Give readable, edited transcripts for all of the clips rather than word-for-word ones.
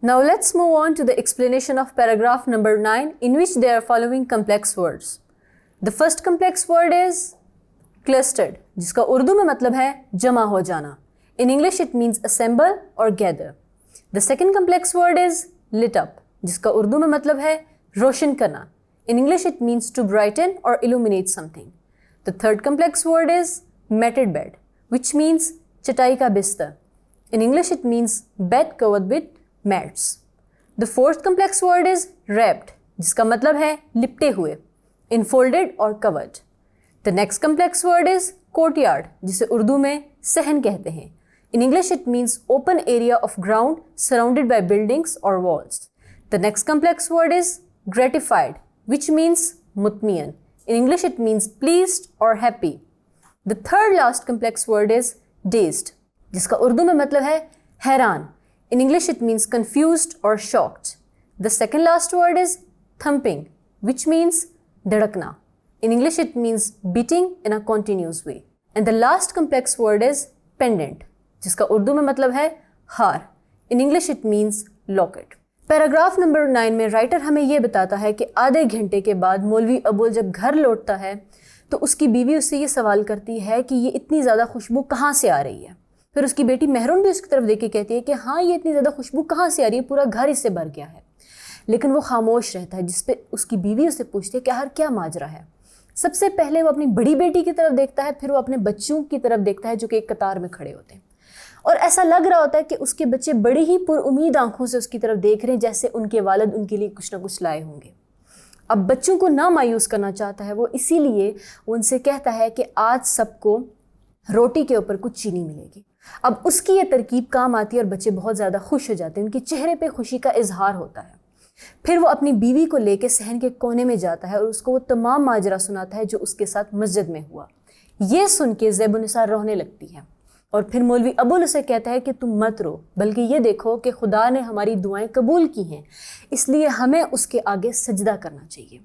Now let's move on to the explanation of paragraph number 9, in which there are following complex words. The first complex word is clustered, जिसका उर्दू में मतलब है जमा हो जाना. In English it means assemble or gather. The second complex word is lit up, जिसका उर्दू में मतलब है रोशन करना. In English it means to brighten or illuminate something. The third complex word is matted bed, which means चटाई का बिस्तर. In English it means bed covered with mats. The fourth complex word is wrapped, जिसका मतलब है लिपटे हुए, enfolded or covered. The next complex word is courtyard, जिसे उर्दू में सहन कहते हैं. In English it means open area of ground surrounded by buildings or walls. The next complex word is gratified, which means mutmiyan. In English it means pleased or happy. The third last complex word is dazed, जिसका उर्दू में मतलब है हैरान. In English it means confused or shocked. The second last word is thumping, which means dhadakna. In English it means beating in a continuous way. And the last complex word is pendant, जिसका उर्दू में मतलब है हार. In English it means locket. Paragraph number 9 में writer हमें ये बताता है कि आधे घंटे के बाद मौलवी अबुल जब घर लौटता है तो उसकी बीवी उससे ये सवाल करती है कि ये इतनी ज़्यादा खुशबू कहाँ से आ रही है. फिर उसकी बेटी मेहरून भी उसकी तरफ देख के कहती है कि हाँ, ये इतनी ज़्यादा खुशबू कहाँ से आ रही है, पूरा घर इससे भर गया है. लेकिन वो खामोश रहता है, जिस पे उसकी बीवी उससे पूछती है कि यार क्या माजरा है. सबसे पहले वो अपनी बड़ी बेटी की तरफ देखता है, फिर वो अपने बच्चों की तरफ देखता है जो कि एक कतार में खड़े होते हैं. और ऐसा लग रहा होता है कि उसके बच्चे बड़ी ही पुरउम्मीद आंखों से उसकी तरफ देख रहे हैं, जैसे उनके वालिद उनके लिए कुछ ना कुछ लाए होंगे. अब बच्चों को ना मायूस करना चाहता है वो, इसीलिए उनसे कहता है कि आज सबको रोटी के ऊपर कुछ चीनी मिलेगी. अब उसकी ये तरकीब काम आती है और बच्चे बहुत ज़्यादा खुश हो जाते हैं, उनके चेहरे पे खुशी का इजहार होता है. फिर वो अपनी बीवी को लेकर सहन के कोने में जाता है और उसको वो तमाम माजरा सुनाता है जो उसके साथ मस्जिद में हुआ. ये सुन के ज़ैबुन्निसा रोने लगती है और फिर मौलवी अबुल उसे कहता है कि तुम मत रो, बल्कि ये देखो कि खुदा ने हमारी दुआएं कबूल की हैं, इसलिए हमें उसके आगे सजदा करना चाहिए.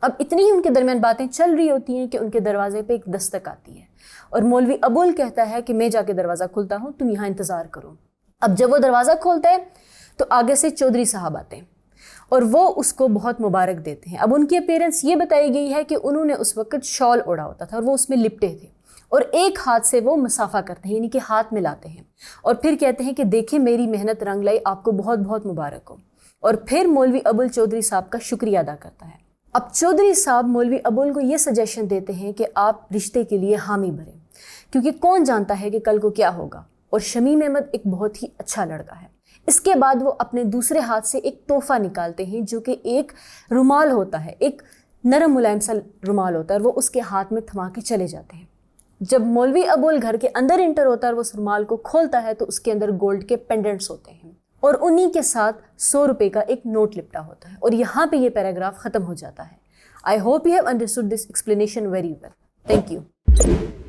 अब इतनी ही उनके दरमियान बातें चल रही होती हैं कि उनके दरवाजे पे एक दस्तक आती है और मौलवी अबुल कहता है कि मैं जाके दरवाज़ा खोलता हूँ, तुम यहाँ इंतज़ार करो. अब जब वो दरवाज़ा खोलता है तो आगे से चौधरी साहब आते हैं और वो उसको बहुत मुबारक देते हैं. अब उनकी अपीयरेंस ये बताई गई है कि उन्होंने उस वक्त शॉल ओढ़ा होता था और वो उसमें लिपटे थे और एक हाथ से वो मुसाफा करते हैं, यानी कि हाथ मिलाते हैं और फिर कहते हैं कि देखें मेरी मेहनत रंग लाई, आपको बहुत बहुत मुबारक हो. और फिर मौलवी अबुल चौधरी साहब का शुक्रिया अदा करता है. अब चौधरी साहब मौलवी अबुल को ये सजेशन देते हैं कि आप रिश्ते के लिए हामी भरें, क्योंकि कौन जानता है कि कल को क्या होगा. और शमीम अहमद एक बहुत ही अच्छा लड़का है. इसके बाद वो अपने दूसरे हाथ से एक तोहफा निकालते हैं जो कि एक रुमाल होता है, एक नरम मुलायम सा रुमाल होता है, और वो उसके हाथ में थमा के चले जाते हैं. जब मौलवी अबुल घर के अंदर इंटर होता है और वो उस रुमाल को खोलता है तो उसके अंदर गोल्ड के पेंडेंट्स होते हैं और उन्हीं के साथ 100 रुपये का एक नोट लिपटा होता है. और यहाँ पे ये पैराग्राफ ख़त्म हो जाता है. I hope you have understood this explanation very well. Thank you.